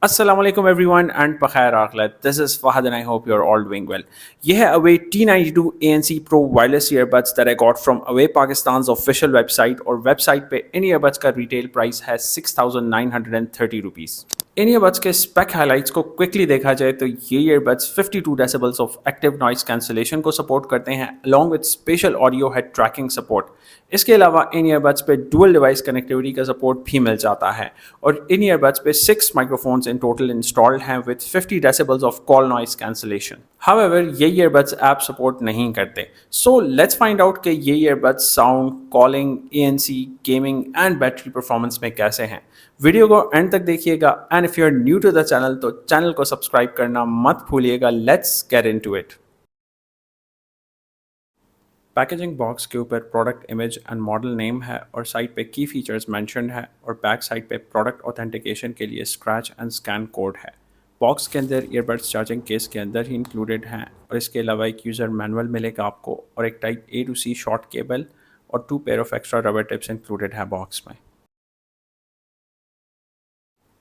Assalamualaikum everyone and Pakhair Akhlat. This is Fahad and I hope you're all doing well. ये है Away T92 ANC Pro wireless earbuds that I got from Away Pakistan's official website और website पे इन earbuds का retail price है 6,930 rupees. इन earbuds के spec highlights को क्विकली देखा जाए तो ये earbuds 52 decibels of active noise cancellation को सपोर्ट करते हैं along with special audio head tracking support. इसके अलावा इन ईयरबड्स पे डुअल डिवाइस कनेक्टिविटी का सपोर्ट भी मिल जाता है और इन ईयरबड्स पे 6 माइक्रोफोन्स इन टोटल इंस्टॉल्ड हैं with 50 decibels of call noise cancellation. However ये ईयरबड्स ऐप सपोर्ट नहीं करते। सो लेट्स फाइंड आउट कि ये earbuds sound, calling, ANC, gaming and battery performance में कैसे हैं। वीडियो को एंड तक देखिएगा and if you are new to the channel तो चैनल को सब्सक्राइब करना मत भूलिएगा। Let's get into it. Packaging box के ऊपर product image and model name है और साइड पे की फीचर्स मेंशन्ड है और बैक साइड पे प्रोडक्ट ऑथेंटिकेशन के लिए स्क्रैच एंड स्कैन कोड है। बॉक्स के अंदर ईयरबड्स चार्जिंग केस के अंदर ही इंक्लूडेड हैं और इसके अलावा एक यूज़र मैनुअल मिलेगा आपको और एक type A to C short cable और 2 pair of extra rubber tips included है बॉक्स में।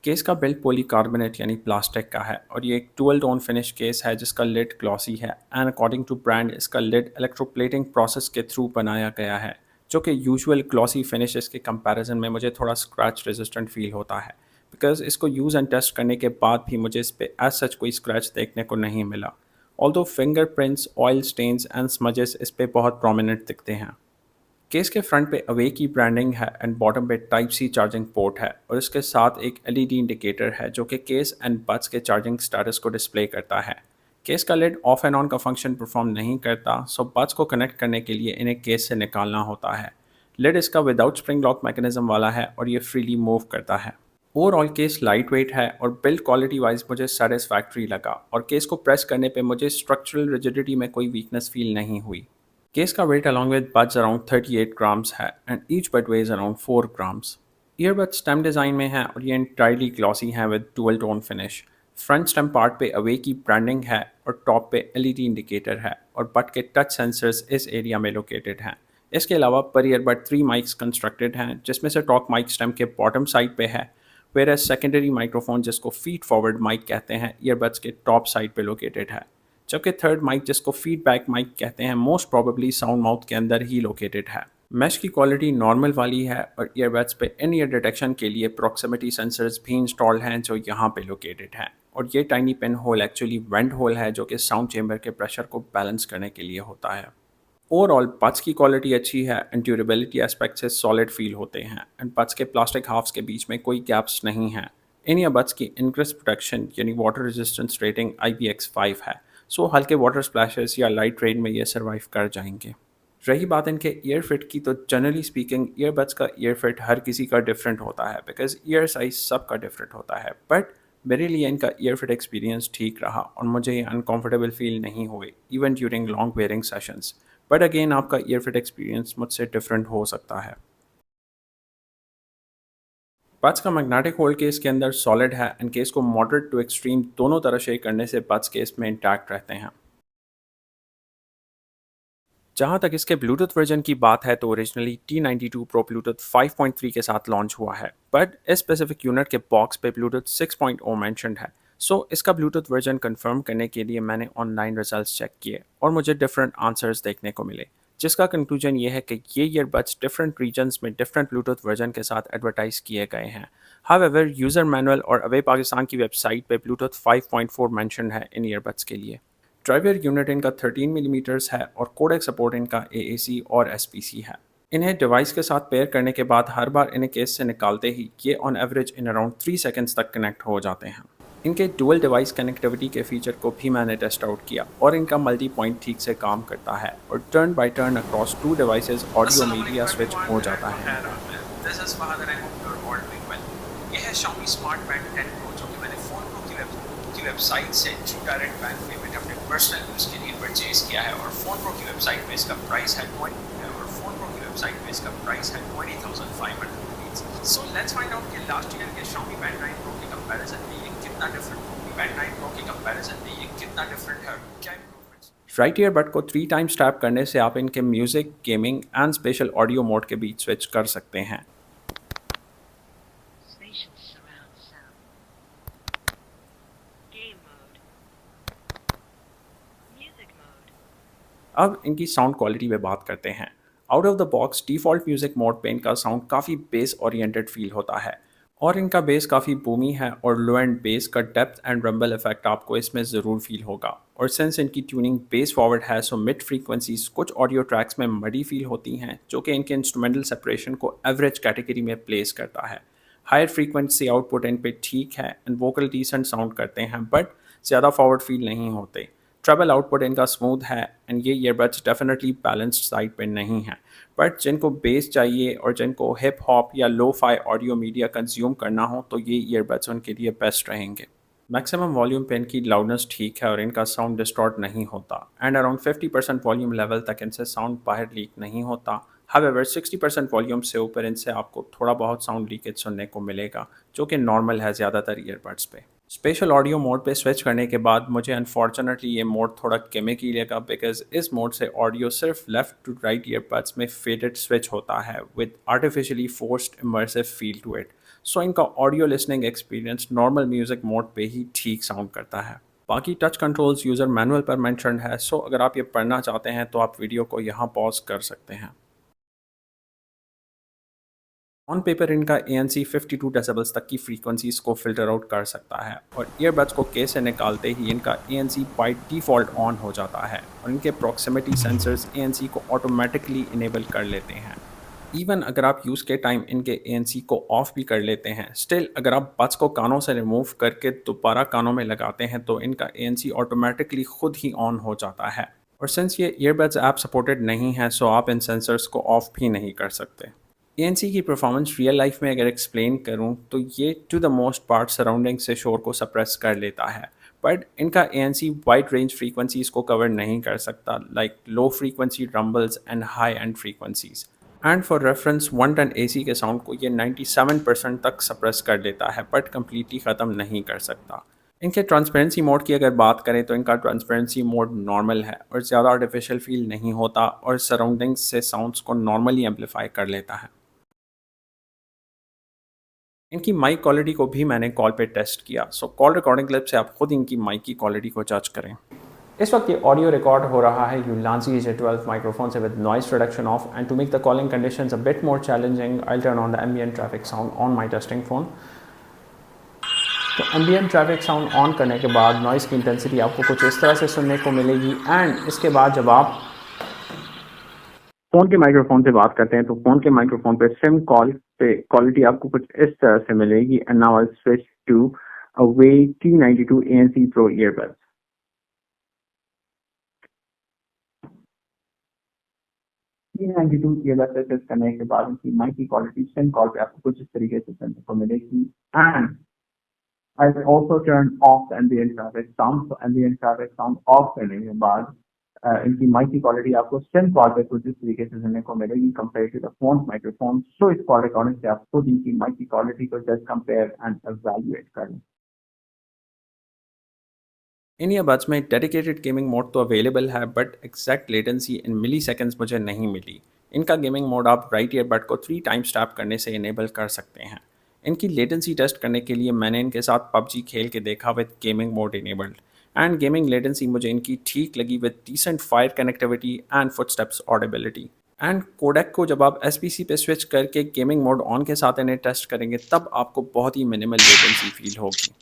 केस का बिल्ड पॉलीकार्बोनेट यानी प्लास्टिक का है और ये एक डुअल टोन फिनिश केस है जिसका लिड ग्लॉसी है एंड अकॉर्डिंग टू ब्रांड इसका लिड इलेक्ट्रोप्लेटिंग प्रोसेस के थ्रू बनाया गया है जो कि यूजुअल ग्लॉसी फिनिशेस के कंपैरिजन में मुझे थोड़ा स्क्रैच रेजिस्टेंट फील होता है बिकॉज इसको यूज़ एंड टेस्ट करने के बाद भी मुझे इस पर एज सच कोई स्क्रैच देखने को नहीं मिला। Although fingerprints, oil stains and smudges इस पर बहुत प्रोमिनेंट दिखते हैं। केस के फ्रंट पे अवे की ब्रांडिंग है एंड बॉटम पे टाइप सी चार्जिंग पोर्ट है और इसके साथ एक एलईडी इंडिकेटर है जो कि केस एंड बड्स के चार्जिंग स्टेटस को डिस्प्ले करता है। केस का लिड ऑफ एंड ऑन का फंक्शन परफॉर्म नहीं करता, सो बड्स को कनेक्ट करने के लिए इन्हें केस से निकालना होता है। लिड इसका विदाउट स्प्रिंग लॉक मैकेनिज्म वाला है और ये फ्रीली मूव करता है। ओवरऑल केस लाइट वेट है और बिल्ड क्वालिटी वाइज मुझे सेटिस्फैक्ट्री लगा और केस को प्रेस करने पे मुझे स्ट्रक्चरल रिजिडिटी में कोई वीकनेस फील नहीं हुई। केस का weight along with buds around 38 grams है and each bud weighs around 4 grams. Earbud stem design में है और ये इंटायरली ग्लॉसी है with dual tone finish. Front stem part पे अवे की ब्रांडिंग है और टॉप पे एलईडी इंडिकेटर है और बट के टच सेंसर्स इस एरिया में लोकेटेड हैं। इसके अलावा पर ईयरबड 3 माइक्स कंस्ट्रक्टेड हैं जिसमें से टॉप माइक स्टेम के बॉटम साइड पे है वेयर सेकेंडरी माइक्रोफोन जिसको फीड फॉरवर्ड माइक कहते हैं ईयरबड्स के टॉप साइड पे लोकेटेड है, जबकि थर्ड माइक जिसको फीडबैक माइक कहते हैं मोस्ट प्रोबेबली साउंड माउथ के अंदर ही लोकेटेड है। मैश की क्वालिटी नॉर्मल वाली है और ईयरबड्स पे इन ईयर डिटेक्शन के लिए प्रॉक्सिमिटी सेंसर्स भी इंस्टॉल्ड हैं जो यहाँ पे लोकेटेड हैं और ये tiny pin hole actually vent hole है जो कि साउंड चेंबर के प्रेशर को बैलेंस करने के लिए होता है। ओवरऑल बड्स की क्वालिटी अच्छी है एंड ड्यूरेबिलिटी एस्पेक्ट से सॉलिड फील होते हैं एंड बड्स के प्लास्टिक हाफ्स के बीच में कोई गैप्स नहीं हैं। इन ईयरबड्स की इनक्रिस्ट प्रोटेक्शन यानी वाटर रेजिस्टेंस रेटिंग IPX5 है, सो हल्के वाटर स्प्लैशेस या लाइट रेन में ये सर्वाइव कर जाएंगे। रही बात इनके ईयर फिट की तो जनरली स्पीकिंग ईयरबड्स का ईयर फिट हर किसी का डिफरेंट होता है बिकॉज ईयर साइज सबका डिफरेंट होता है, बट मेरे लिए इनका ईयर फिट एक्सपीरियंस ठीक रहा और मुझे ये अनकंफर्टेबल फील नहीं हुए even during long wearing sessions. But again आपका ईयर फिट एक्सपीरियंस मुझसे डिफरेंट हो सकता है। बड्स का मैग्नेटिक होल्ड केस के अंदर सॉलिड है एंड केस को मॉडरेट टू एक्सट्रीम दोनों तरह शेक करने से बड्स केस में इंटैक्ट रहते हैं। जहाँ तक इसके ब्लूटूथ वर्जन की बात है तो ओरिजिनली T92 Pro ब्लूटूथ 5.3 के साथ लॉन्च हुआ है, बट इस स्पेसिफिक यूनिट के बॉक्स पे ब्लूटूथ 6.0 मेंशन्ड है। सो इसका ब्लूटूथ वर्जन कंफर्म करने के लिए मैंने ऑनलाइन रिजल्ट्स चेक किए और मुझे डिफरेंट आंसर्स देखने को मिले, जिसका कंक्लूजन ये है कि ये ईयरबड्स डिफरेंट रीजन्स में डिफरेंट ब्लूटूथ वर्जन के साथ एडवर्टाइज किए गए हैं। हाउएवर यूज़र मैनुअल और अवे पाकिस्तान की वेबसाइट पे ब्लूटूथ 5.4 मेंशन्ड है इन ईयरबड्स के लिए। ड्राइवर यूनिट इनका 13 मिलीमीटर्स है और कोडेक सपोर्ट इनका AAC और SPC है। इन्हें डिवाइस के साथ पेयर करने के बाद हर बार इन्हें केस से निकालते ही ये on average in around 3 seconds तक कनेक्ट हो जाते हैं। इनके डुअल डिवाइस कनेक्टिविटी के फीचर को भी मैंने टेस्ट आउट किया और इनका मल्टी पॉइंट ठीक से काम करता है और turn by turn across 2 devices audio media switch हो जाता है। ये है Xiaomi Smart Band 10 Pro जो कि मैंने फ़ोन प्रो की वेबसाइट से थ्रू डायरेक्ट बैंक पेमेंट अपने पर्सनल यूज़ के लिए परचेज़ किया है और फ़ोन प्रो की वेबसाइट में इसका प्राइस है 20,500 rupees. So let's find out कि लास्ट ईयर के Xiaomi Band 9 Pro के कंपैरिजन में ये कितना डिफरेंट है, Band 9 Pro के कंपैरिजन में ये कितना डिफरेंट है और क्या इम्प्रूवमेंट्स। राइट ईयरबड को 3 टाइम्स टैप करने से आप इनके music, gaming and special audio mode के बीच स्विच कर सकते हैं। अब इनकी साउंड क्वालिटी पे बात करते हैं। Out of the box default music mode पे इनका साउंड काफ़ी बेस ओरिएंटेड फ़ील होता है और इनका बेस काफ़ी बूमी है और लो एंड बेस का डेप्थ एंड रंबल इफेक्ट आपको इसमें ज़रूर फील होगा। और सिंस इनकी ट्यूनिंग बेस फॉरवर्ड है सो मिड फ्रीक्वेंसीज कुछ ऑडियो ट्रैक्स में मडी फील होती हैं, जो कि इनके इंस्ट्रूमेंटल सेपरेशन को एवरेज कैटेगरी में प्लेस करता है। हायर फ्रीक्वेंसी आउटपुट इन पे ठीक है एंड वोकल डिसेंट साउंड करते हैं, बट ज़्यादा फॉरवर्ड फील नहीं होते। ट्रेबल आउटपुट इनका स्मूथ है एंड ये ईयरबड्स डेफिनेटली बैलेंस्ड साइड पे नहीं है। बट जिनको बेस चाहिए और जिनको हिप हॉप या lo fi audio media consume करना हो तो ये ईयरबड्स उनके लिए बेस्ट रहेंगे। मैक्सिमम वॉल्यूम पे इनकी लाउडनेस ठीक है और इनका साउंड डिस्टॉर्ट नहीं होता एंड अराउंड 50% वॉल्यूम लेवल तक इनसे साउंड बाहर लीक नहीं होता। हावेवर 60% वॉल्यूम से ऊपर इनसे आपको थोड़ा बहुत साउंड लीकेज सुनने को मिलेगा, जो कि नॉर्मल है ज़्यादातर ईयरबड्स पे। स्पेशल ऑडियो मोड पे स्विच करने के बाद मुझे अनफॉर्चुनेटली ये मोड थोड़ा गिमिकी लगा, बिकॉज इस मोड से ऑडियो सिर्फ लेफ्ट टू राइट ईयरबड्स में फेडेड स्विच होता है with artificially forced immersive feel to it. So इनका audio listening experience normal music mode पे ही ठीक साउंड करता है। बाकी टच कंट्रोल्स यूज़र मैनुअल पर मेंशन है, सो अगर आप ये पढ़ना चाहते हैं तो आप वीडियो को यहाँ पॉज कर सकते हैं। ऑन पेपर इनका ANC 52 डेसिबल्स तक की फ्रीक्वेंसीज को फिल्टर आउट कर सकता है और ईयरबड्स को केस से निकालते ही इनका ANC बाय डिफ़ॉल्ट ऑन हो जाता है और इनके प्रॉक्सिमिटी सेंसर्स ANC को ऑटोमेटिकली इनेबल कर लेते हैं। इवन अगर आप यूज़ के टाइम इनके ANC को ऑफ भी कर लेते हैं, स्टिल अगर आप बड्स को कानों से रिमूव करके दोबारा कानों में लगाते हैं तो इनका ANC ऑटोमेटिकली खुद ही ऑन हो जाता है। और सिंस ये ईयरबड्स ऐप सपोर्टेड नहीं है सो आप इन सेंसर्स को ऑफ भी नहीं कर सकते। ANC की परफॉर्मेंस रियल लाइफ में अगर एक्सप्लेन करूं तो ये to the most part surrounding से शोर को सप्रेस कर लेता है, बट इनका ANC वाइड रेंज फ्रीक्वेंसीज को कवर नहीं कर सकता, like low frequency rumbles and high end frequencies. And for reference 110 AC के साउंड को ये 97% तक सप्रेस कर लेता है बट कम्प्लीटली ख़त्म नहीं कर सकता। इनके ट्रांसपेरेंसी मोड की अगर बात करें तो इनका ट्रांसपेरेंसी मोड नॉर्मल है और ज़्यादा आर्टिफिशियल फील नहीं होता और सराउंडिंग्स से साउंड्स को नॉर्मली एम्पलीफाई कर लेता है। इनकी माइक क्वालिटी को भी मैंने कॉल पे टेस्ट किया, सो कॉल रिकॉर्डिंग क्लिप से आप खुद इनकी माइक की क्वालिटी को जज करें। इस वक्त ये ऑडियो रिकॉर्ड हो रहा है Ulanzi J12 माइक्रोफोन से with noise reduction off, and to make the calling conditions a bit more challenging I turn on the ambient traffic sound on my testing phone. तो एम्बिएंट ट्रैफिक साउंड ऑन करने के बाद noise की intensity आपको कुछ इस तरह से सुनने को मिलेगी एंड इसके बाद जब आप फ़ोन के माइक्रोफोन से बात करते हैं तो फ़ोन के माइक्रोफोन पे सिम कॉल पे क्वालिटी आपको कुछ इस तरह से मिलेगी। And now I switch to Awei T92 ANC Pro earbuds. T92 earbuds से टेस्ट करने के बाद उनकी माइक की क्वालिटी सिम कॉल पे आपको कुछ इस तरीके से सुनने को मिलेगी। And I also turned off the ambient traffic sound, so ambient traffic sound off करने के बाद इनकी माइक की क्वालिटी आपको सिम कॉल पे कुछ इस तरीके से सुनने को मिलेगी compare to the phone microphone. So इस कॉल रिकॉर्डिंग से आप खुद इनकी माइक की क्वालिटी को जस्ट कंपेयर एंड एवेल्युएट करें। इन ईयरबड्स में डेडिकेटेड गेमिंग मोड तो अवेलेबल है but exact latency in milliseconds मुझे नहीं मिली। इनका गेमिंग मोड आप राइट ईयरबड को 3 टाइम्स टैप करने से इनेबल कर सकते हैं। इनकी लेटेंसी टेस्ट करने के लिए मैंने इनके साथ पबजी खेल के देखा with gaming mode enabled and gaming latency मुझे इनकी ठीक लगी with decent fire connectivity and footsteps audibility. And codec को जब आप SBC पे स्विच करके गेमिंग मोड ऑन के साथ इन्हें टेस्ट करेंगे तब आपको बहुत ही मिनिमल लेटेंसी फील होगी।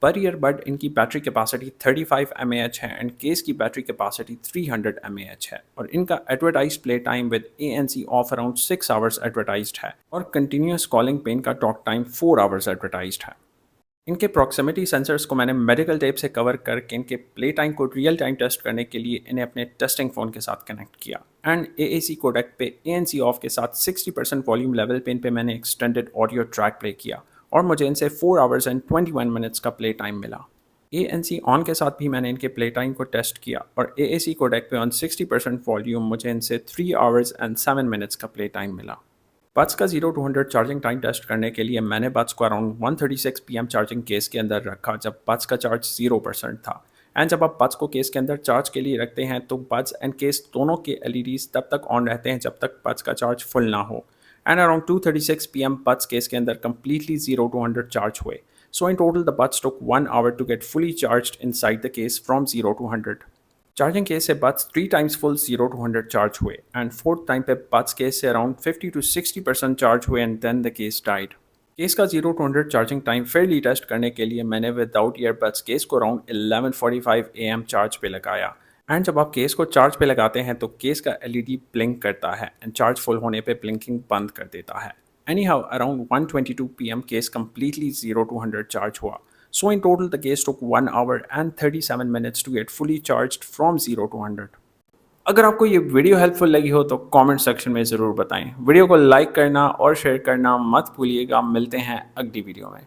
पर ईयरबड इनकी बैटरी कैपेसिटी 35 mAh है एंड केस की बैटरी कैपेसिटी 300 mAh है और इनका advertise play time with ANC of around 6 hours advertised है और कंटिन्यूस कॉलिंग पे इनका टॉक टाइम 4 आवर्स एडवर्टाइज्ड है। इनके प्रॉक्सिमिटी सेंसर्स को मैंने मेडिकल टेप से कवर करके इनके प्ले टाइम को रियल टाइम टेस्ट करने के लिए इन्हें अपने टेस्टिंग फ़ोन के साथ कनेक्ट किया एंड AAC कोडेक पे ANC ऑफ के साथ 60% वॉल्यूम लेवल पे इन पे मैंने एक्सटेंडेड ऑडियो ट्रैक प्ले किया और मुझे इनसे 4 आवर्स एंड 21 मिनट्स का प्ले टाइम मिला। ANC ऑन के साथ भी मैंने इनके प्ले टाइम को टेस्ट किया और AAC कोडेक पे ऑन 60% वॉल्यूम मुझे इनसे 3 आवर्स एंड 7 मिनट्स का प्ले टाइम मिला। बड्स का 0 to 100 चार्जिंग टाइम टेस्ट करने के लिए मैंने बड्स को अराउंड 136 PM चार्जिंग केस के अंदर रखा जब बड्स का चार्ज 0% था। एंड जब आप बड्स को केस के अंदर चार्ज के लिए रखते हैं तो बड्स एंड केस दोनों के LEDs तब तक ऑन रहते हैं जब तक बड्स का चार्ज फुल ना हो। And around 2:36 PM buds case के अंदर completely 0 to 100 चार्ज हुए। So in total the buds took 1 hour to get fully charged inside the case from 0 to 100. Charging case से buds 3 times full 0 to 100 charge हुए and fourth time पे buds case से around 50 to 60% charge हुए and then the case died. Case का 0 to 100 charging time fairly test करने के लिए मैंने विदाउट ईयरबड्स केस को अराउंड 11:45 AM चार्ज पे लगाया। एंड जब आप केस को चार्ज पे लगाते हैं तो केस का LED ब्लिंक करता है एंड चार्ज फुल होने पे ब्लिंकिंग बंद कर देता है। Anyhow, around 1:22 PM case completely 0 to 100 charge हुआ। So in total the case took 1 hour and 37 minutes to get fully charged from 0 to 100। अगर आपको ये वीडियो हेल्पफुल लगी हो तो कमेंट सेक्शन में ज़रूर बताएं। वीडियो को लाइक करना और शेयर करना मत भूलिएगा। मिलते हैं अगली वीडियो में।